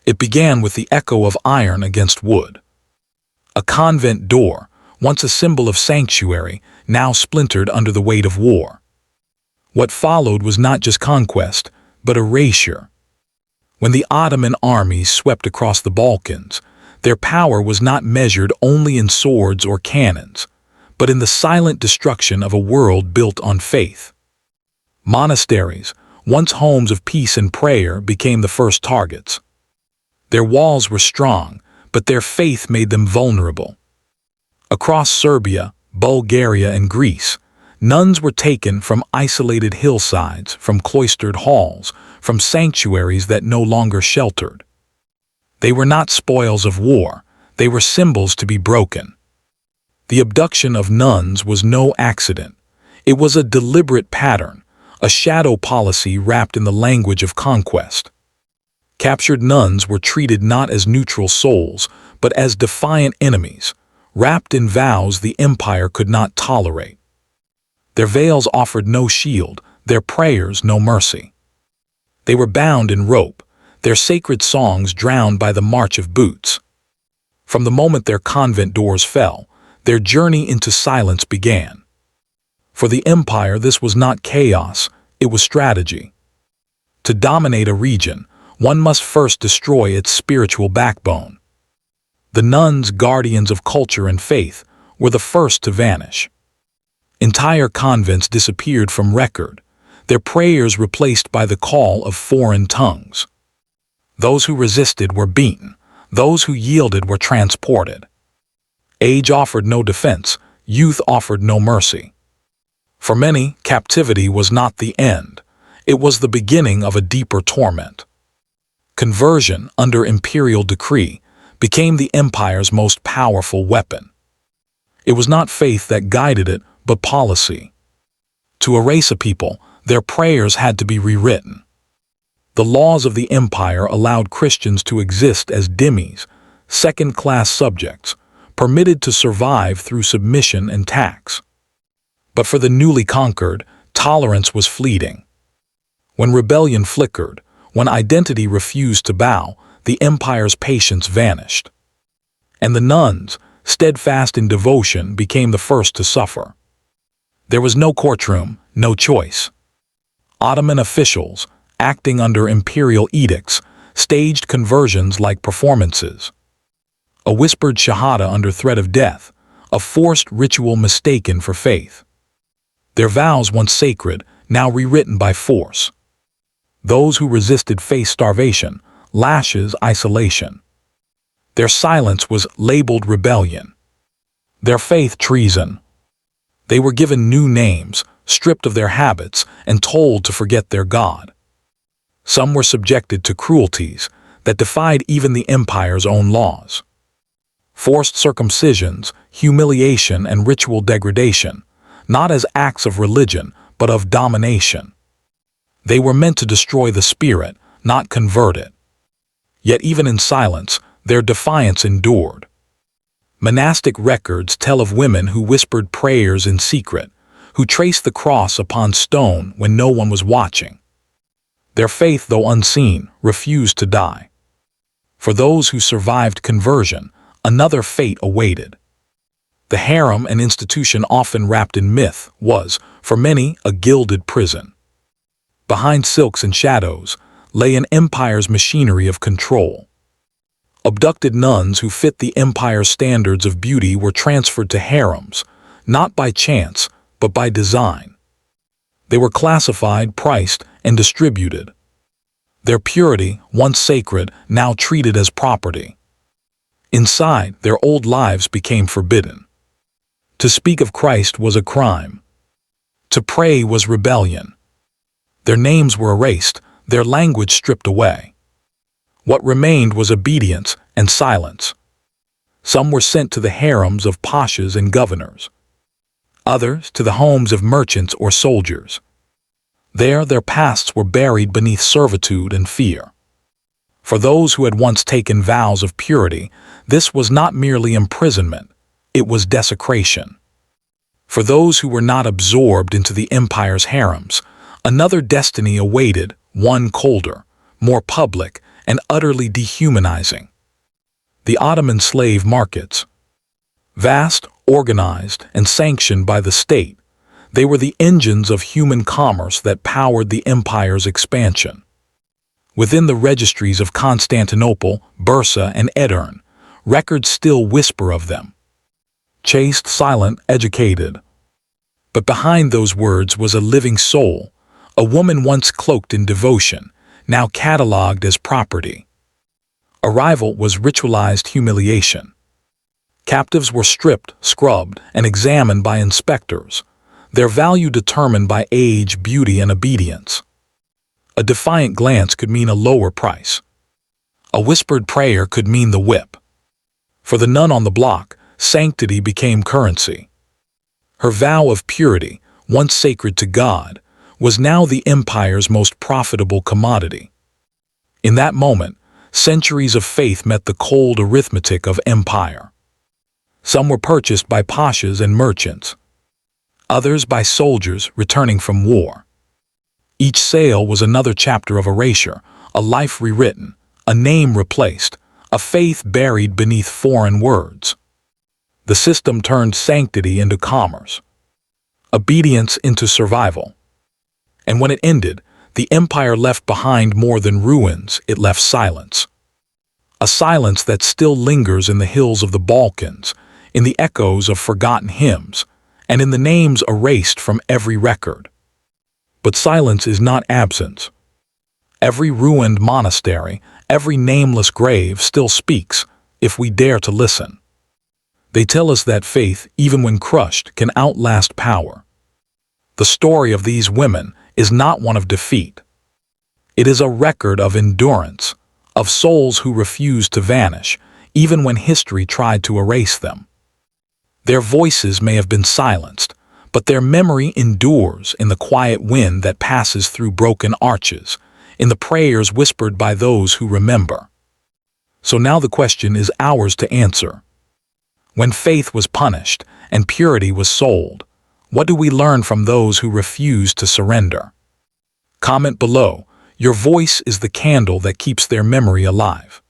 It began with the echo of iron against wood. A convent door, once a symbol of sanctuary, now splintered under the weight of war. What followed was not just conquest, but erasure. When the Ottoman armies swept across the Balkans, their power was not measured only in swords or cannons, but in the silent destruction of a world built on faith. Monasteries, once homes of peace and prayer, became the first targets. Their walls were strong, but their faith made them vulnerable. Across Serbia, Bulgaria, and Greece, nuns were taken from isolated hillsides, from cloistered halls, from sanctuaries that no longer sheltered. They were not spoils of war, they were symbols to be broken. The abduction of nuns was no accident. It was a deliberate pattern, a shadow policy wrapped in the language of conquest. Captured nuns were treated not as neutral souls, but as defiant enemies, wrapped in vows the empire could not tolerate. Their veils offered no shield, their prayers no mercy. They were bound in rope, their sacred songs drowned by the march of boots. From the moment their convent doors fell, their journey into silence began. For the empire, this was not chaos, it was strategy. To dominate a region, one must first destroy its spiritual backbone. The nuns, guardians of culture and faith, were the first to vanish. Entire convents disappeared from record, their prayers replaced by the call of foreign tongues. Those who resisted were beaten, those who yielded were transported. Age offered no defense, youth offered no mercy. For many, captivity was not the end, it was the beginning of a deeper torment. Conversion, under imperial decree, became the empire's most powerful weapon. It was not faith that guided it, but policy. To erase a people, their prayers had to be rewritten. The laws of the empire allowed Christians to exist as dhimmis, second-class subjects, permitted to survive through submission and tax. But for the newly conquered, tolerance was fleeting. When rebellion flickered, when identity refused to bow, the empire's patience vanished. And the nuns, steadfast in devotion, became the first to suffer. There was no courtroom, no choice. Ottoman officials, acting under imperial edicts, staged conversions like performances. A whispered shahada under threat of death, a forced ritual mistaken for faith. Their vows, once sacred, now rewritten by force. Those who resisted faced starvation, lashes, isolation. Their silence was labeled rebellion. Their faith, treason. They were given new names, stripped of their habits, and told to forget their God. Some were subjected to cruelties that defied even the empire's own laws. Forced circumcisions, humiliation, and ritual degradation, not as acts of religion, but of domination. They were meant to destroy the spirit, not convert it. Yet even in silence, their defiance endured. Monastic records tell of women who whispered prayers in secret, who traced the cross upon stone when no one was watching. Their faith, though unseen, refused to die. For those who survived conversion, another fate awaited. The harem, an institution often wrapped in myth, was, for many, a gilded prison. Behind silks and shadows lay an empire's machinery of control. Abducted nuns who fit the empire's standards of beauty were transferred to harems, not by chance, but by design. They were classified, priced, and distributed. Their purity, once sacred, now treated as property. Inside, their old lives became forbidden. To speak of Christ was a crime. To pray was rebellion. Their names were erased, their language stripped away. What remained was obedience and silence. Some were sent to the harems of pashas and governors. Others to the homes of merchants or soldiers. There their pasts were buried beneath servitude and fear. For those who had once taken vows of purity, this was not merely imprisonment, it was desecration. For those who were not absorbed into the empire's harems, another destiny awaited, one colder, more public, and utterly dehumanizing. The Ottoman slave markets. Vast, organized, and sanctioned by the state, they were the engines of human commerce that powered the empire's expansion. Within the registries of Constantinople, Bursa, and Edirne, records still whisper of them. Chaste, silent, educated. But behind those words was a living soul, a woman once cloaked in devotion, now catalogued as property. Arrival was ritualized humiliation. Captives were stripped, scrubbed, and examined by inspectors, their value determined by age, beauty, and obedience. A defiant glance could mean a lower price. A whispered prayer could mean the whip. For the nun on the block, sanctity became currency. Her vow of purity, once sacred to God, was now the empire's most profitable commodity. In that moment, centuries of faith met the cold arithmetic of empire. Some were purchased by pashas and merchants, others by soldiers returning from war. Each sale was another chapter of erasure, a life rewritten, a name replaced, a faith buried beneath foreign words. The system turned sanctity into commerce, obedience into survival. And when it ended, the empire left behind more than ruins, it left silence. A silence that still lingers in the hills of the Balkans, in the echoes of forgotten hymns, and in the names erased from every record. But silence is not absence. Every ruined monastery, every nameless grave still speaks, if we dare to listen. They tell us that faith, even when crushed, can outlast power. The story of these women is not one of defeat. It is a record of endurance, of souls who refused to vanish, even when history tried to erase them. Their voices may have been silenced, but their memory endures in the quiet wind that passes through broken arches, in the prayers whispered by those who remember. So now the question is ours to answer. When faith was punished and purity was sold, what do we learn from those who refused to surrender? Comment below. Your voice is the candle that keeps their memory alive.